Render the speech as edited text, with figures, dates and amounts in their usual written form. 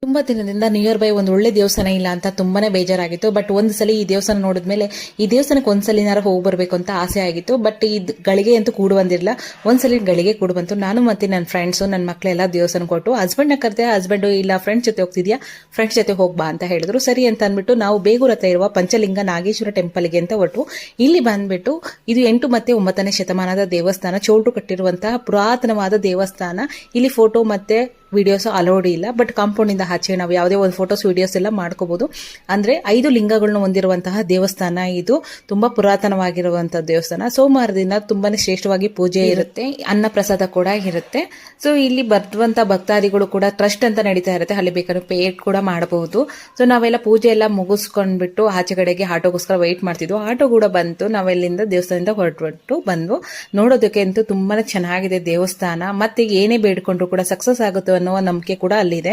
ತುಂಬಾ ದಿನದಿಂದ near by ಒಂದು ಒಳ್ಳೆ ದೇವಸ್ಥಾನ ಇಲ್ಲ ಅಂತ ತುಂಬಾನೇ ಬೇಜಾರಾಗಿತ್ತು. ಬಟ್ ಒಂದ್ಸಲ ಈ ದೇವಸ್ಥಾನ ನೋಡಿದ್ಮೇಲೆ ಈ ದೇವಸ್ಥಾನಕ್ಕೆ ಒಂದ್ಸಲಿನಾರ ಹೋಗಿ ಬರ್ಬೇಕು ಅಂತ ಆಸೆ ಆಗಿತ್ತು. ಬಟ್ ಈ ಗಳಿಗೆ ಅಂತೂ ಕೂಡು ಬಂದಿರಲಿಲ್ಲ. ಒಂದ್ಸಲಿ ಗಳಿಗೆ ಕೂಡು ಬಂತು. ನಾನು ಮತ್ತೆ ನನ್ನ ಫ್ರೆಂಡ್ಸು ನನ್ನ ಮಕ್ಕಳೆಲ್ಲ ದೇವಸ್ಥಾನ ಕೊಟ್ಟು ಹಸ್ಬೆಂಡ್ನ ಕರೆದೆ. ಹಸ್ಬೆಂಡ್ ಇಲ್ಲ ಫ್ರೆಂಡ್ಸ್ ಜೊತೆ ಹೋಗ್ತಿದ್ಯಾ, ಫ್ರೆಂಡ್ಸ್ ಜೊತೆ ಹೋಗ್ಬಾ ಅಂತ ಹೇಳಿದ್ರು. ಸರಿ ಅಂತ ಅಂದ್ಬಿಟ್ಟು ನಾವು ಬೇಗೂರ್ ಹತ್ರ ಇರುವ ಪಂಚಲಿಂಗ ನಾಗೇಶ್ವರ ಟೆಂಪಲ್ಗೆ ಅಂತ ಹೊರಟು. ಇಲ್ಲಿ ಬಂದ್ಬಿಟ್ಟು ಇದು 8 ಮತ್ತು 9ನೇ ಶತಮಾನದ ದೇವಸ್ಥಾನ, ಚೋಳರು ಕಟ್ಟಿರುವಂತಹ ಪುರಾತನವಾದ ದೇವಸ್ಥಾನ. ಇಲ್ಲಿ ಫೋಟೋ ಮತ್ತೆ ವಿಡಿಯೋಸ್ ಅಲೋಡ್ ಇಲ್ಲ. ಬಟ್ ಕಾಂಪೌಂಡ್ ಇಂದ ಆಚೆ ನಾವು ಯಾವುದೇ ಒಂದು ಫೋಟೋಸ್ ವಿಡಿಯೋಸ್ ಎಲ್ಲ ಮಾಡ್ಕೋಬಹುದು. ಅಂದ್ರೆ 5 ಲಿಂಗಗಳನ್ನು ಹೊಂದಿರುವಂತಹ ದೇವಸ್ಥಾನ ಇದು. ತುಂಬಾ ಪುರಾತನವಾಗಿರುವಂತಹ ದೇವಸ್ಥಾನ. ಸೋಮವಾರದಿಂದ ತುಂಬಾನೇ ಶ್ರೇಷ್ಠವಾಗಿ ಪೂಜೆ ಇರುತ್ತೆ, ಅನ್ನ ಪ್ರಸಾದ ಕೂಡ ಇರುತ್ತೆ. ಸೊ ಇಲ್ಲಿ ಬರುವಂತ ಭಕ್ತಾದಿಗಳು ಕೂಡ ಟ್ರಸ್ಟ್ ಅಂತ ನಡೀತಾ ಇರುತ್ತೆ, ಅಲ್ಲಿ ಬೇಕಾದ್ರೆ ಪೇ ಕೂಡ ಮಾಡಬಹುದು. ಸೊ ನಾವೆಲ್ಲ ಪೂಜೆ ಎಲ್ಲ ಮುಗಿಸ್ಕೊಂಡ್ಬಿಟ್ಟು ಆಚೆ ಕಡೆಗೆ ಆಟೋಗೋಸ್ಕರ ವೆಯ್ಟ್ ಮಾಡ್ತಿದ್ವು. ಆಟೋ ಕೂಡ ಬಂತು. ನಾವೆಲ್ಲಿಂದ ದೇವಸ್ಥಾನದಿಂದ ಹೊರಟು ಬಂದ್ವು. ನೋಡೋದಕ್ಕೆ ಅಂತೂ ತುಂಬಾನೇ ಚೆನ್ನಾಗಿದೆ ದೇವಸ್ಥಾನ. ಮತ್ತೆ ಏನೇ ಬೇಡ್ಕೊಂಡ್ರು ಕೂಡ ಸಕ್ಸಸ್ ಆಗುತ್ತೆ ಅನ್ನೋ ನಂಬಿಕೆ ಕೂಡ ಅಲ್ಲಿದೆ.